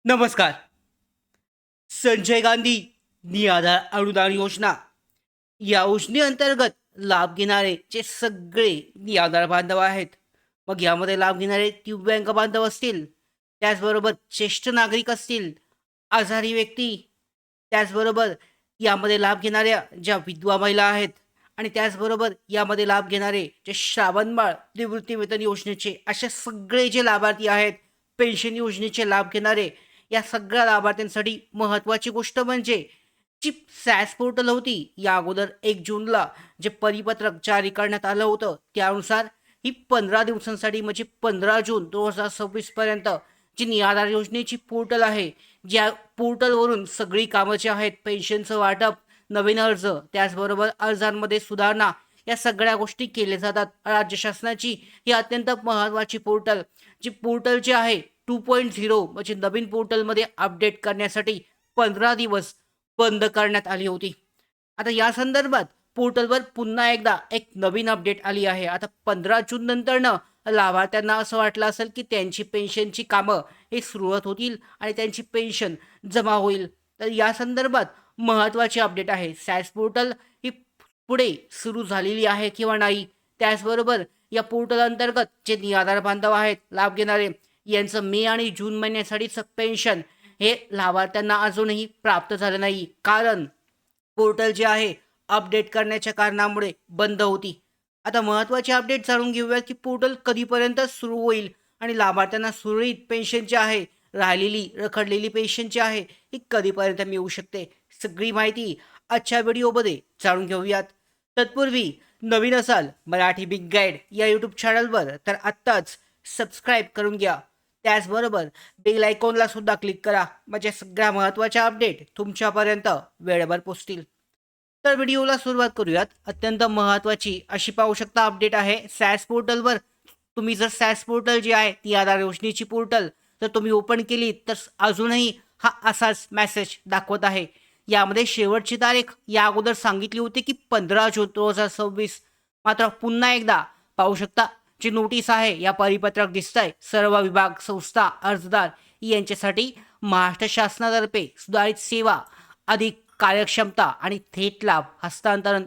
नमस्कार. संजय गांधी निराधार अनुदान योजना या योजनेअंतर्गत लाभ घेणारे जे सगळे निराधार बांधव आहेत. मग यामध्ये लाभ घेणारे दिव्यांग बांधव असतील, त्याचबरोबर ज्येष्ठ नागरिक असतील, आजारी व्यक्ती, त्याचबरोबर यामध्ये लाभ घेणाऱ्या ज्या विधवा महिला आहेत आणि त्याचबरोबर यामध्ये लाभ घेणारे जे श्रावणबाळ निवृत्तीवेतन योजनेचे असे सगळे जे लाभार्थी आहेत, पेन्शन योजनेचे लाभ घेणारे, या सगळ्या लाभार्थ्यांसाठी महत्त्वाची गोष्ट म्हणजे जी सॅस पोर्टल होती, या अगोदर 1 जूनला जे परिपत्रक जारी करण्यात आलं होतं, त्यानुसार ही 15 दिवसांसाठी म्हणजे 15 जून 2026 पर्यंत जी निराधार योजनेची पोर्टल आहे, ज्या पोर्टलवरून सगळी कामं जी आहेत, पेन्शनचं वाटप, नवीन अर्ज, त्याचबरोबर अर्जांमध्ये सुधारणा, या सगळ्या गोष्टी केल्या जातात. राज्य शासनाची ही अत्यंत महत्त्वाची पोर्टल, जी पोर्टल जी आहे 2.0 म्हणजे नवीन पोर्टलमध्ये अपडेट करण्यासाठी 15 दिवस बंद करण्यात आली होती. आता या संदर्भात पोर्टलवर पुन्हा एकदा एक नवीन अपडेट आली आहे. आता 15 जून नंतरनं लाभार्थ्यांना असं वाटलं असेल, की त्यांची पेन्शनची कामं हे सुरुवात होतील आणि त्यांची पेन्शन जमा होईल. तर या संदर्भात महत्त्वाची अपडेट आहे. सॅस पोर्टल ही पुढे सुरू झालेली आहे किंवा नाही. त्याचबरोबर या पोर्टल अंतर्गत जे निराधार बांधव आहेत, लाभ घेणारे, यांचं मे आणि जून महिन्यासाठीचं पेन्शन हे लाभार्थ्यांना अजूनही प्राप्त झालं नाही. कारण पोर्टल जे आहे अपडेट करण्याच्या कारणामुळे बंद होती. आता महत्त्वाची अपडेट जाणून घेऊया, की पोर्टल कधीपर्यंत सुरू होईल आणि लाभार्थ्यांना सुरळीत पेन्शन जी आहे, राहिलेली रखडलेली पेन्शन जी आहे, ही कधीपर्यंत मिळू शकते. सगळी माहिती आजच्या व्हिडिओमध्ये जाणून घेऊयात. तत्पूर्वी नवीन असाल मराठी बिग गाईड या यूट्यूब चॅनलवर तर आत्ताच सबस्क्राईब करून घ्या. त्याचबरोबर बेल आयकॉनला सुद्धा क्लिक करा, म्हणजे सगळ्या महत्त्वाच्या अपडेट तुमच्यापर्यंत वेळेवर पोहोचतील. तर व्हिडिओला सुरुवात करूयात. अत्यंत महत्त्वाची अशी पाहू शकता अपडेट आहे सॅस पोर्टलवर. तुम्ही जर सॅस पोर्टल जी आहे ती आधार योजनेची पोर्टल जर तुम्ही ओपन केली तर अजूनही हा असाच मेसेज दाखवत आहे. यामध्ये शेवटची तारीख या अगोदर सांगितली होती की 15 जून 2026. मात्र पुन्हा एकदा पाहू शकता जी नोटीस आहे या परिपत्रक दिसतंय सर्व विभाग, संस्था, अर्जदार यांच्यासाठी महाराष्ट्र शासनातर्फे सुधारित सेवा, अधिक कार्यक्षमता आणि थेट लाभ हस्तांतरण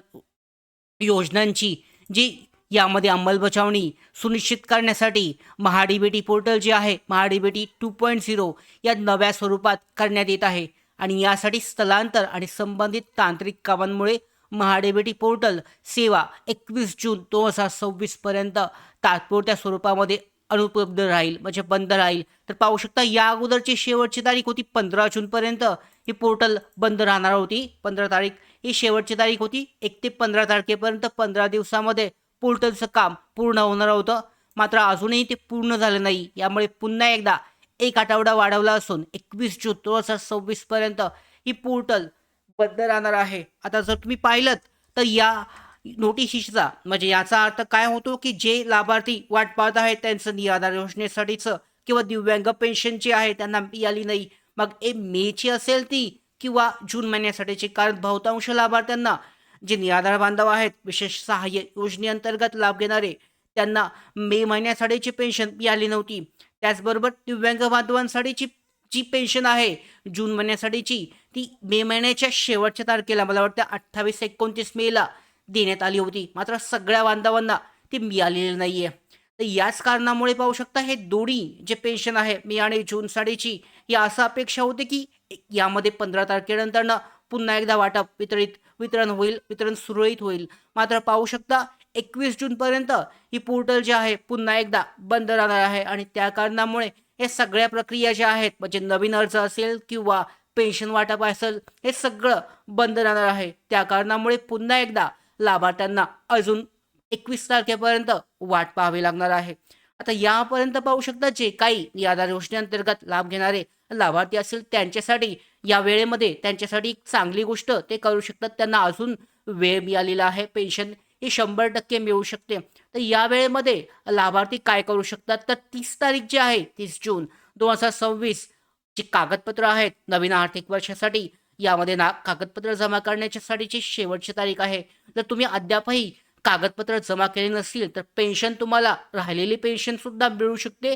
योजनांची जी यामध्ये अंमलबजावणी सुनिश्चित करण्यासाठी महाडीबीटी पोर्टल जे आहे महाडीबीटी 2.0 या नव्या स्वरूपात करण्यात येत आहे. आणि यासाठी स्थलांतर आणि संबंधित तांत्रिक कामांमुळे महाडीबीटी पोर्टल सेवा 21 जून 2026 पर्यंत तात्पुरत्या स्वरूपामध्ये अनुपलब्ध राहील, म्हणजे बंद राहील. तर पाहू शकता या अगोदरची शेवटची तारीख होती 15 जूनपर्यंत ही पोर्टल बंद राहणार होती. 15 तारीख ही शेवटची तारीख होती. 1 ते 15 तारखेपर्यंत 15 दिवसामध्ये पोर्टलचं काम पूर्ण होणार होतं. मात्र अजूनही ते पूर्ण झालं नाही. यामुळे पुन्हा एकदा एक आठवडा वाढवला असून 21 जून 2026 पर्यंत ही पोर्टल बंद राहणार आहे. आता जर तुम्ही पाहिलंत तर या नोटिशीचा म्हणजे याचा अर्थ काय होतो, की जे लाभार्थी वाट पाहत आहेत त्यांचं निराधार योजनेसाठीचं किंवा दिव्यांग पेन्शन जी आहे त्यांना मिळाली नाही. मग मेची असेल ती किंवा जून महिन्यासाठीची. कारण बहुतांश लाभार्थ्यांना जे निराधार बांधव आहेत, विशेष सहाय्य योजनेअंतर्गत लाभ घेणारे, त्यांना मे महिन्यासाठीची पेन्शन मिळाली नव्हती. त्याचबरोबर दिव्यांग बांधवांसाठीची जी पेन्शन आहे जून महिन्यासाठीची, ती मे महिन्याच्या शेवटच्या तारखेला मला वाटतं 28-29 मेला देण्यात आली होती. मात्र सगळ्या बांधवांना ती मिळालेली नाही आहे. तर याच कारणामुळे पाहू शकता हे दोन्ही जे पेन्शन आहे मे आणि जूनसाठीची, ही असं अपेक्षा होती की यामध्ये 15 तारखेनंतरनं पुन्हा एकदा वितरण होईल, वितरण सुरळीत होईल. मात्र पाहू शकता 21 जूनपर्यंत ही पोर्टल जे आहे पुन्हा एकदा बंद राहणार आहे आणि त्या कारणामुळे हे सगळ्या प्रक्रिया ज्या आहेत म्हणजे नवीन अर्ज असेल किंवा पेन्शन वाटप असेल, हे सगळं बंद राहणार आहे. त्या कारणामुळे पुन्हा एकदा लाभार्थ्यांना अजून 21 तारखेपर्यंत वाट पाहावी लागणार आहे. आता यापर्यंत पाहू शकता जे काही या आधार योजनेअंतर्गत लाभ घेणारे लाभार्थी असतील त्यांच्यासाठी या वेळेमध्ये त्यांच्यासाठी एक चांगली गोष्ट ते करू शकतात. त्यांना अजून वेळ मिळालेला आहे. पेन्शन ही 100% मिळू शकते. तर या वेळेमध्ये लाभार्थी काय करू शकतात, तर 30 तारीख जी आहे 30 जून 2026 जी कागदपत्र आहेत नवीन आर्थिक वर्षासाठी, यामध्ये कागदपत्र जमा करण्याच्यासाठीची शेवटची तारीख आहे. जर तुम्ही अद्यापही कागदपत्र जमा केले नसतील तर पेन्शन तुम्हाला राहिलेली पेन्शन सुद्धा मिळू शकते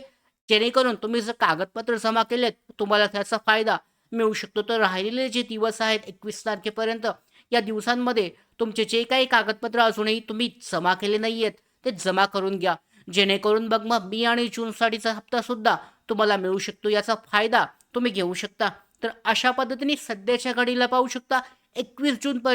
जेणेकरून तुम्ही जर कागदपत्र जमा केलेत, तुम्हाला त्याचा फायदा मिळू शकतो. तर राहिलेले जे दिवस आहेत 21 तारखेपर्यंत, या दिवसांमध्ये तुमचे जे काही कागदपत्र अजूनही तुम्ही जमा केले नाही आहेत, ते जमा करून घ्या. जेणेकरून मग मे आणि जूनसाठीचा हप्तासुद्धा तुम्हाला मिळू शकतो. याचा फायदा तुम्ही घेऊ शकता. तर अशा पद्धतीने सध्याच्या घडीला पाहू शकता 21 जूनपर्यंत